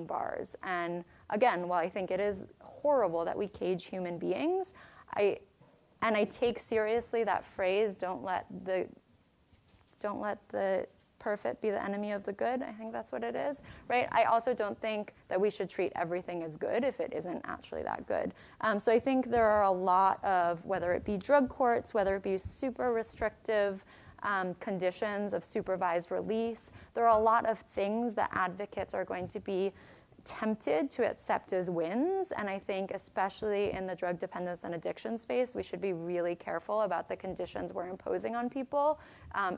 bars. And again, while I think it is horrible that we cage human beings, I take seriously that phrase, don't let the perfect be the enemy of the good. I think that's what it is, right? I also don't think that we should treat everything as good if it isn't actually that good. So I think there are a lot of, whether it be drug courts, whether it be super restrictive conditions of supervised release, there are a lot of things that advocates are going to be tempted to accept as wins. And I think especially in the drug dependence and addiction space, we should be really careful about the conditions we're imposing on people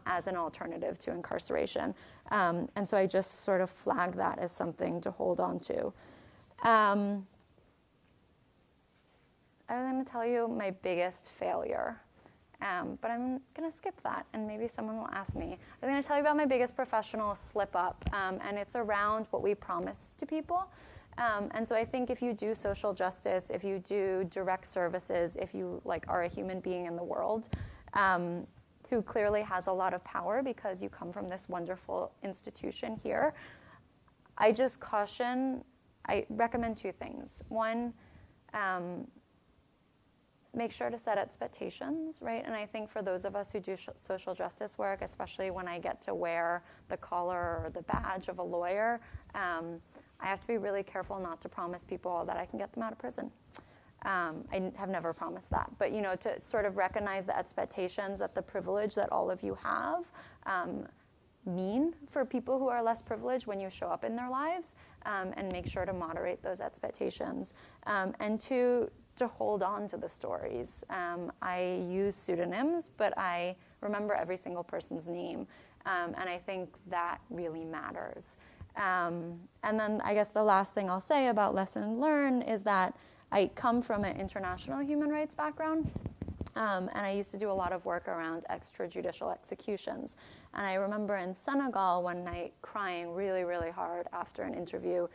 as an alternative to incarceration. And so I just sort of flag that as something to hold on to. I'm going to tell you my biggest failure. But I'm going to skip that, and maybe someone will ask me. I'm going to tell you about my biggest professional slip-up, and it's around what we promise to people. And so I think if you do social justice, if you do direct services, if you are a human being in the world who clearly has a lot of power because you come from this wonderful institution here, I recommend two things. One, make sure to set expectations, right? And I think for those of us who do social justice work, especially when I get to wear the collar or the badge of a lawyer, I have to be really careful not to promise people that I can get them out of prison. I have never promised that. But, to sort of recognize the expectations that the privilege that all of you have mean for people who are less privileged when you show up in their lives, and make sure to moderate those expectations. And two, to hold on to the stories. I use pseudonyms, but I remember every single person's name, and I think that really matters. And then I guess the last thing I'll say about lesson learned is that I come from an international human rights background, and I used to do a lot of work around extrajudicial executions. And I remember in Senegal one night crying really, really hard after an interview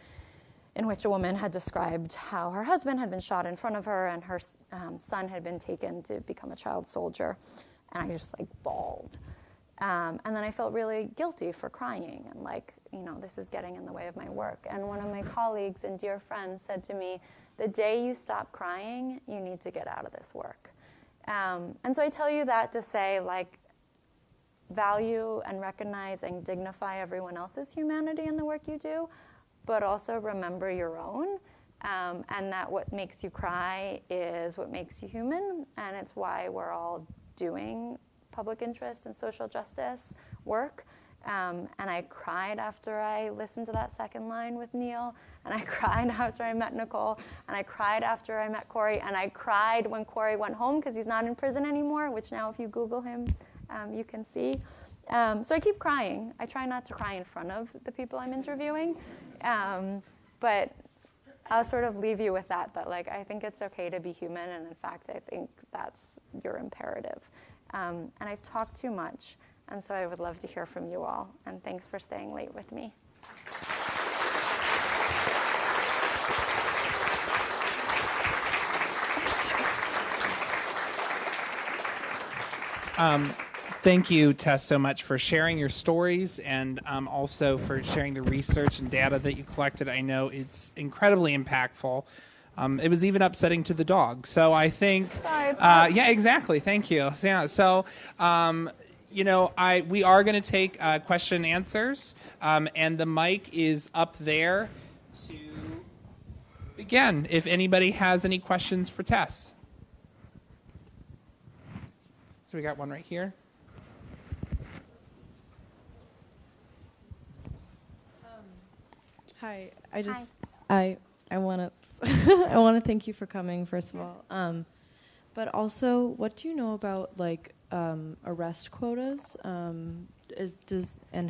in which a woman had described how her husband had been shot in front of her and her son had been taken to become a child soldier. And I just bawled. And then I felt really guilty for crying and this is getting in the way of my work. And one of my colleagues and dear friends said to me, the day you stop crying, you need to get out of this work. And so I tell you that to say value and recognize and dignify everyone else's humanity in the work you do, but also remember your own, and that what makes you cry is what makes you human, and it's why we're all doing public interest and social justice work. And I cried after I listened to that second line with Neil, and I cried after I met Nicole, and I cried after I met Corey, and I cried when Corey went home because he's not in prison anymore, which now if you Google him, you can see. So I keep crying. I try not to cry in front of the people I'm interviewing. But I'll sort of leave you with that I think it's okay to be human, and in fact, I think that's your imperative. And I've talked too much, and so I would love to hear from you all, and thanks for staying late with me. Thank you, Tess, so much for sharing your stories and also for sharing the research and data that you collected. I know it's incredibly impactful. It was even upsetting to the dog. So I think, yeah, exactly. Thank you. So, we are going to take question and answers, and the mic is up there to begin. If anybody has any questions for Tess. So we got one right here. Hi, I want to I want to thank you for coming, first of all. But also, what do you know about arrest quotas? And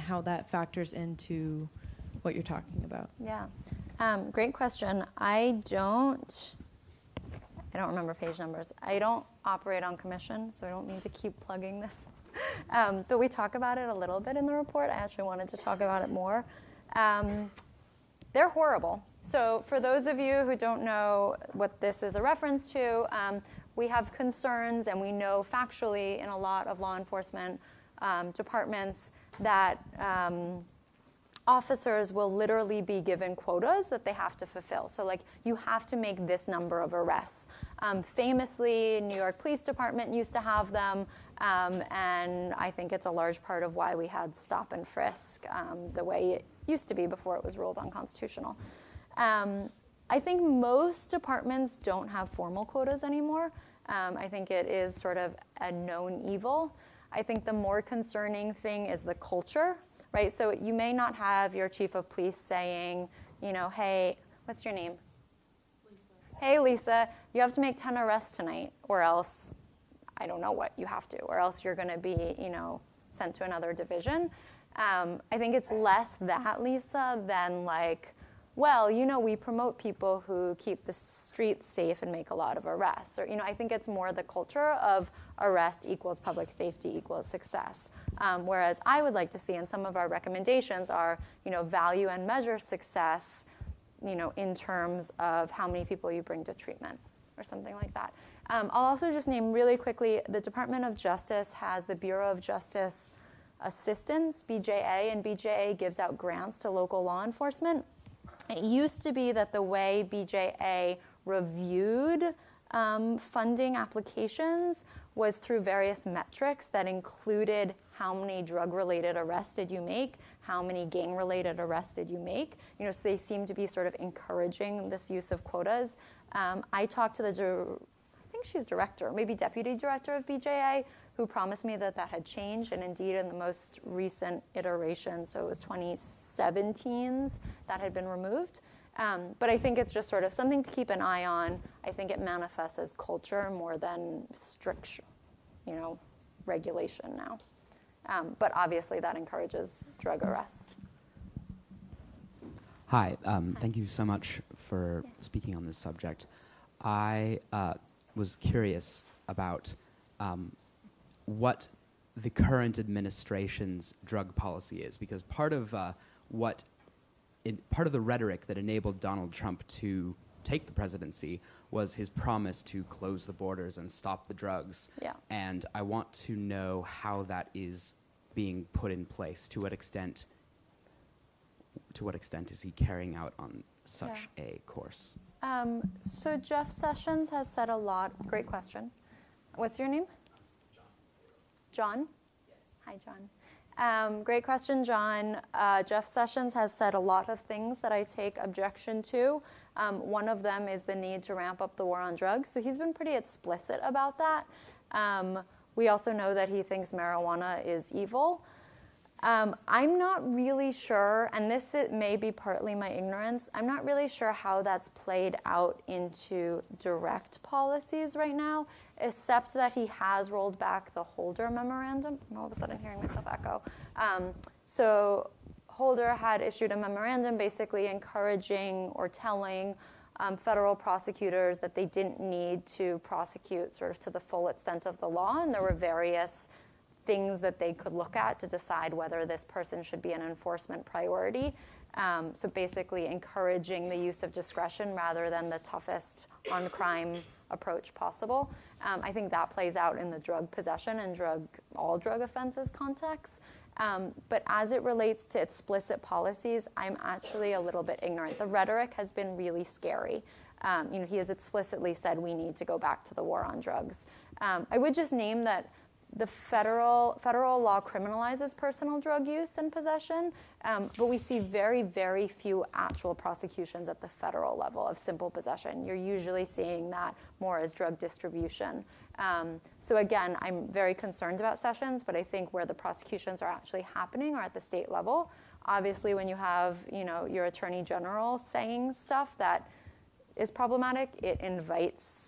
how that factors into what you're talking about? Yeah, great question. I don't remember page numbers. I don't operate on commission, so I don't mean to keep plugging this. But we talk about it a little bit in the report. I actually wanted to talk about it more. They're horrible. So for those of you who don't know what this is a reference to, we have concerns, and we know factually in a lot of law enforcement departments that officers will literally be given quotas that they have to fulfill. So like, you have to make this number of arrests. Famously, New York Police Department used to have them, and I think it's a large part of why we had stop and frisk the way it used to be before it was ruled unconstitutional. I think most departments don't have formal quotas anymore. I think it is sort of a known evil. I think the more concerning thing is the culture, right? So you may not have your chief of police saying, you know, hey, what's your name? Lisa. Hey, Lisa, you have to make 10 arrests tonight, or else I don't know what you have to, or else you're going to be, you know, sent to another division. I think it's less that, Lisa, than like, well, you know, we promote people who keep the streets safe and make a lot of arrests. Or, you know, I think it's more the culture of arrest equals public safety equals success. Whereas I would like to see, and some of our recommendations are, you know, value and measure success, you know, in terms of how many people you bring to treatment or something like that. I'll also just name really quickly, the Department of Justice has the Bureau of Justice Assistance, BJA, and BJA gives out grants to local law enforcement. It used to be that the way BJA reviewed funding applications was through various metrics that included how many drug-related arrests did you make, how many gang-related arrests did you make. You know, so they seem to be sort of encouraging this use of quotas. I talked to I think she's director, maybe deputy director of BJA, who promised me that that had changed, and indeed in the most recent iteration, so it was 2017's, that had been removed. But I think it's just sort of something to keep an eye on. I think it manifests as culture more than strict, you know, regulation now. But obviously that encourages drug arrests. Hi, thank you so much for speaking on this subject. I was curious about what the current administration's drug policy is, because part of part of the rhetoric that enabled Donald Trump to take the presidency was his promise to close the borders and stop the drugs. Yeah. And I want to know how that is being put in place. To what extent is he carrying out on such a course? So Jeff Sessions has said a lot. Great question. What's your name? John? Yes. Hi, John. Great question, John. Jeff Sessions has said a lot of things that I take objection to. One of them is the need to ramp up the war on drugs. So he's been pretty explicit about that. We also know that he thinks marijuana is evil. I'm not really sure, and it may be partly my ignorance, I'm not really sure how that's played out into direct policies right now, except that he has rolled back the Holder memorandum. I'm all of a sudden hearing myself echo. So Holder had issued a memorandum basically encouraging or telling federal prosecutors that they didn't need to prosecute sort of to the full extent of the law, and there were various things that they could look at to decide whether this person should be an enforcement priority. So basically encouraging the use of discretion rather than the toughest on crime approach possible. I think that plays out in the drug possession and all drug offenses context. But as it relates to explicit policies, I'm actually a little bit ignorant. The rhetoric has been really scary. He has explicitly said we need to go back to the war on drugs. I would just name that the federal law criminalizes personal drug use and possession, but we see very, very few actual prosecutions at the federal level of simple possession. You're usually seeing that more as drug distribution. So again, I'm very concerned about Sessions, but I think where the prosecutions are actually happening are at the state level. Obviously, when you have your attorney general saying stuff that is problematic, it invites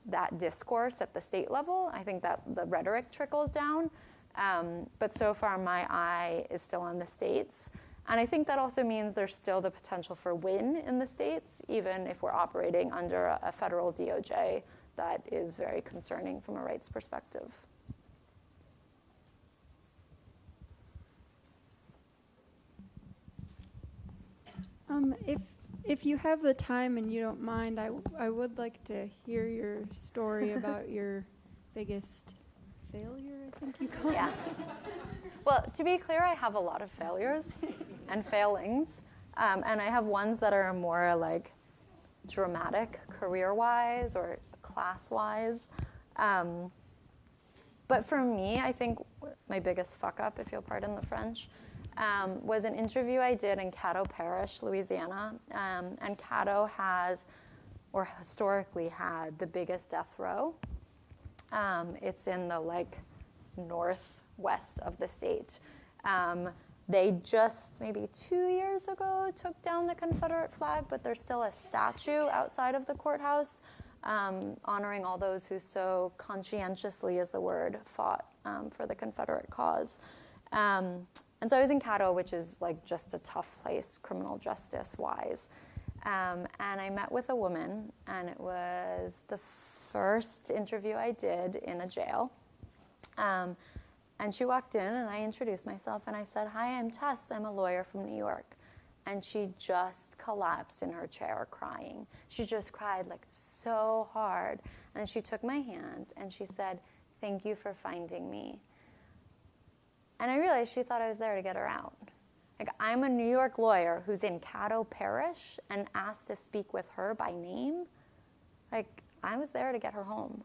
that discourse at the state level. I think that the rhetoric trickles down. But so far, my eye is still on the states. And I think that also means there's still the potential for win in the states, even if we're operating under a federal DOJ that is very concerning from a rights perspective. If you have the time and you don't mind, I would like to hear your story about your biggest failure, I think you call it. Yeah. Well, to be clear, I have a lot of failures. and failings. And I have ones that are more like dramatic career-wise or class-wise. But for me, I think my biggest fuck-up, if you'll pardon the French, was an interview I did in Caddo Parish, Louisiana. And Caddo has, or historically had, the biggest death row. It's in the like northwest of the state. They just maybe 2 years ago took down the Confederate flag, but there's still a statue outside of the courthouse honoring all those who so conscientiously, is the word, fought for the Confederate cause. And so I was in Caddo, which is like just a tough place, criminal justice-wise. And I met with a woman, and it was the first interview I did in a jail. And she walked in, and I introduced myself, and I said, "Hi, I'm Tess. I'm a lawyer from New York." And she just collapsed in her chair crying. She just cried like so hard. And she took my hand, and she said, "Thank you for finding me." And I realized she thought I was there to get her out. Like, I'm a New York lawyer who's in Caddo Parish and asked to speak with her by name. Like, I was there to get her home.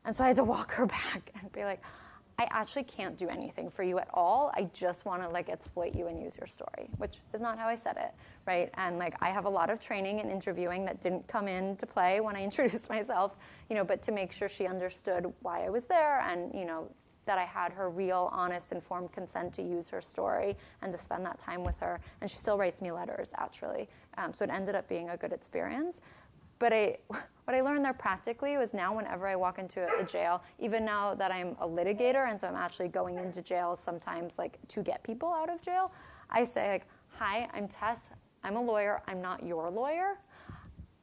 And so I had to walk her back and be like, I actually can't do anything for you at all. I just want to like exploit you and use your story, which is not how I said it, right? And like I have a lot of training in interviewing that didn't come into play when I introduced myself, but to make sure she understood why I was there and, that I had her real, honest, informed consent to use her story and to spend that time with her. And she still writes me letters, actually. So it ended up being a good experience. But what I learned there practically was now whenever I walk into a jail, even now that I'm a litigator, and so I'm actually going into jail sometimes like to get people out of jail, I say like, "Hi, I'm Tess. I'm a lawyer. I'm not your lawyer.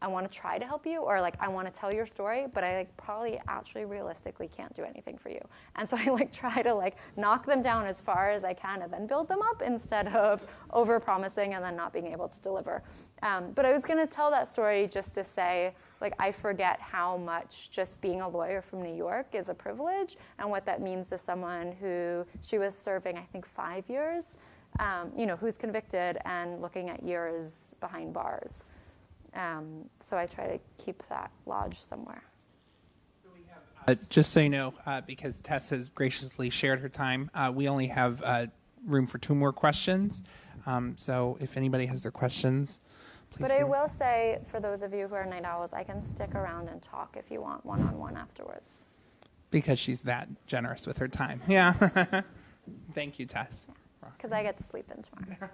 I want to try to help you," or like, "I want to tell your story, but I like probably actually realistically can't do anything for you." And so I like try to like knock them down as far as I can and then build them up instead of over-promising and then not being able to deliver. But I was going to tell that story just to say, like, I forget how much just being a lawyer from New York is a privilege and what that means to someone who she was serving, I think, 5 years, who's convicted and looking at years behind bars. So I try to keep that lodged somewhere. Just so you know, because Tess has graciously shared her time, we only have room for 2 more questions. So if anybody has their questions, please. But I will say, for those of you who are night owls, I can stick around and talk if you want one-on-one afterwards. Because she's that generous with her time. Yeah. Thank you, Tess. Because I get to sleep in tomorrow.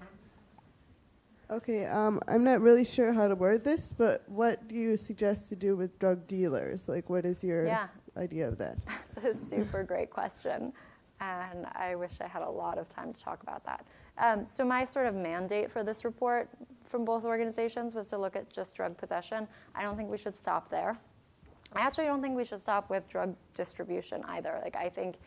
Okay, I'm not really sure how to word this, but what do you suggest to do with drug dealers? Like, what is your idea of that? That's a super great question, and I wish I had a lot of time to talk about that. So my sort of mandate for this report from both organizations was to look at just drug possession. I don't think we should stop there. I actually don't think we should stop with drug distribution either. Like, I think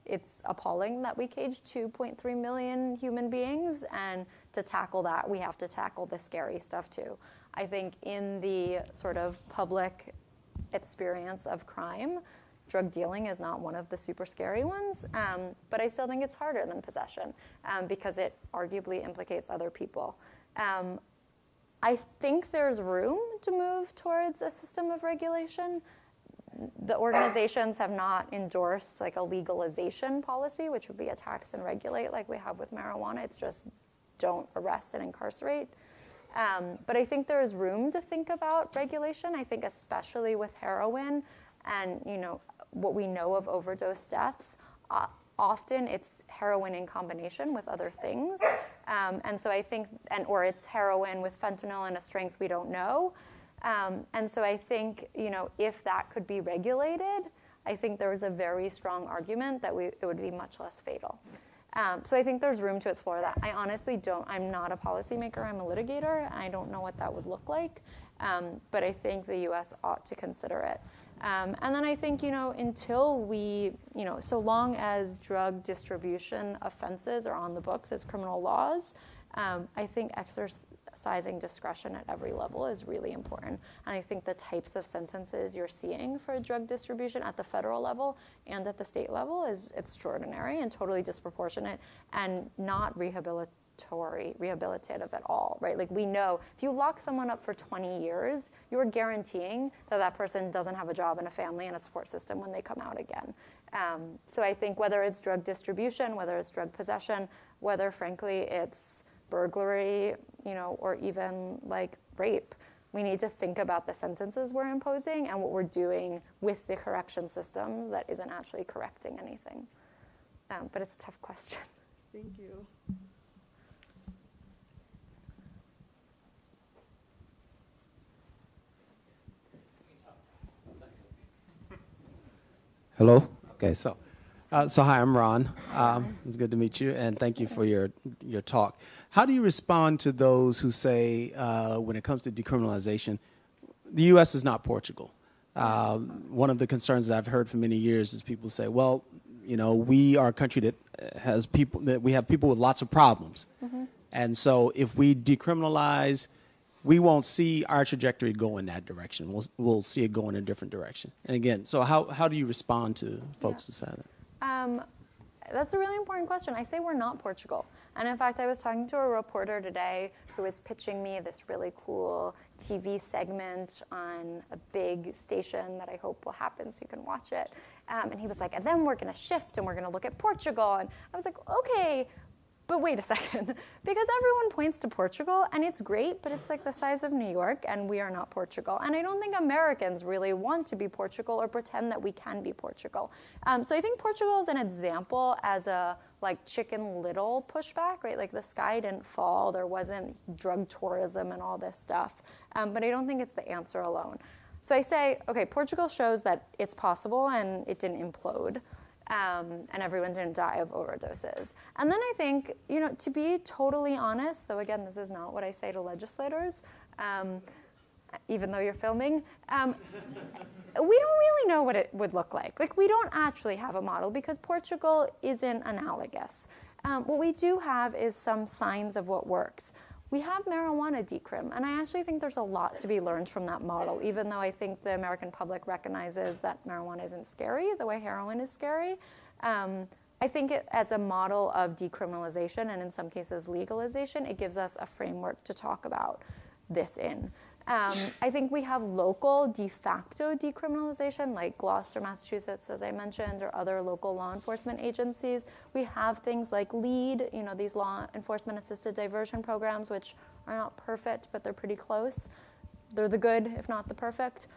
it's appalling that we cage 2.3 million human beings, and to tackle that, we have to tackle the scary stuff too. I think in the sort of public experience of crime, drug dealing is not one of the super scary ones, but I still think it's harder than possession because it arguably implicates other people. I think there's room to move towards a system of regulation. The organizations have not endorsed like a legalization policy, which would be a tax and regulate like we have with marijuana. It's just don't arrest and incarcerate. But I think there is room to think about regulation. I think especially with heroin and what we know of overdose deaths, often it's heroin in combination with other things. And so I think, or it's heroin with fentanyl and a strength we don't know. And so I think, if that could be regulated, I think there was a very strong argument that it would be much less fatal. So I think there's room to explore that. I honestly I'm not a policymaker, I'm a litigator, and I don't know what that would look like. But I think the US ought to consider it. And then I think, until we, so long as drug distribution offenses are on the books as criminal laws, I think exercising discretion at every level is really important. And I think the types of sentences you're seeing for drug distribution at the federal level and at the state level is extraordinary and totally disproportionate and not rehabilitative at all, right? Like we know if you lock someone up for 20 years, you're guaranteeing that that person doesn't have a job and a family and a support system when they come out again. So I think whether it's drug distribution, whether it's drug possession, whether frankly it's burglary, or even like rape, we need to think about the sentences we're imposing and what we're doing with the correction system that isn't actually correcting anything. But it's a tough question. Thank you. Hello. Okay. So hi, I'm Ron. It's good to meet you, and thank you for your talk. How do you respond to those who say, when it comes to decriminalization, the U.S. is not Portugal? One of the concerns that I've heard for many years is people say, well, we are a country that has people, that we have people with lots of problems. Mm-hmm. And so if we decriminalize, we won't see our trajectory go in that direction. We'll see it go in a different direction. And again, so how do you respond to folks who say that? That's a really important question. I say we're not Portugal. And in fact, I was talking to a reporter today who was pitching me this really cool TV segment on a big station that I hope will happen so you can watch it. And he was like, and then we're going to shift and we're going to look at Portugal. And I was like, okay, but wait a second. Because everyone points to Portugal, and it's great, but it's like the size of New York, and we are not Portugal. And I don't think Americans really want to be Portugal or pretend that we can be Portugal. So I think Portugal is an example as a like Chicken Little pushback, right? Like the sky didn't fall, there wasn't drug tourism and all this stuff. But I don't think it's the answer alone. So I say, okay, Portugal shows that it's possible and it didn't implode. And everyone didn't die of overdoses. And then I think, to be totally honest, though again, this is not what I say to legislators, even though you're filming, we don't really know what it would look like. Like, we don't actually have a model because Portugal isn't analogous. What we do have is some signs of what works. We have marijuana decrim, and I actually think there's a lot to be learned from that model, even though I think the American public recognizes that marijuana isn't scary the way heroin is scary. I think it, as a model of decriminalization, and in some cases legalization, it gives us a framework to talk about this in. I think we have local de facto decriminalization, like Gloucester, Massachusetts, as I mentioned, or other local law enforcement agencies. We have things like LEAD, these law enforcement assisted diversion programs, which are not perfect, but they're pretty close. They're the good, if not the perfect.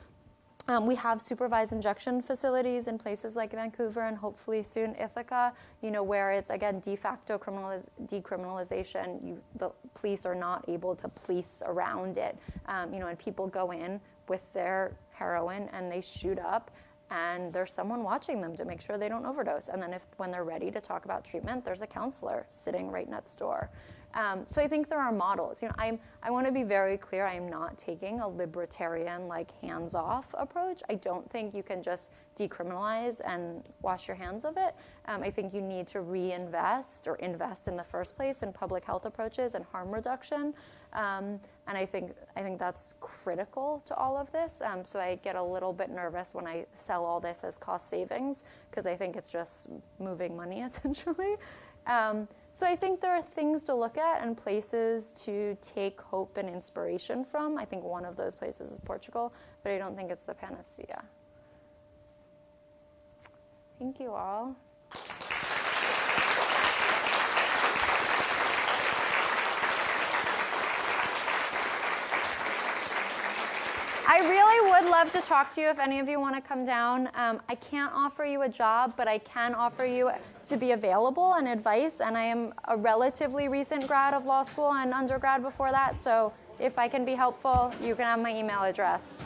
We have supervised injection facilities in places like Vancouver and hopefully soon Ithaca, where it's, again, de facto decriminalization. The police are not able to police around it, and people go in with their heroin and they shoot up, and there's someone watching them to make sure they don't overdose. And then when they're ready to talk about treatment, there's a counselor sitting right next door. So I think there are models. I want to be very clear. I am not taking a libertarian, hands-off approach. I don't think you can just decriminalize and wash your hands of it. I think you need to reinvest or invest in the first place in public health approaches and harm reduction. And I think that's critical to all of this. So I get a little bit nervous when I sell all this as cost savings, because I think it's just moving money essentially. So I think there are things to look at and places to take hope and inspiration from. I think one of those places is Portugal, but I don't think it's the panacea. Thank you all. I really would love to talk to you if any of you want to come down. I can't offer you a job, but I can offer you to be available and advice. And I am a relatively recent grad of law school and undergrad before that. So if I can be helpful, you can have my email address.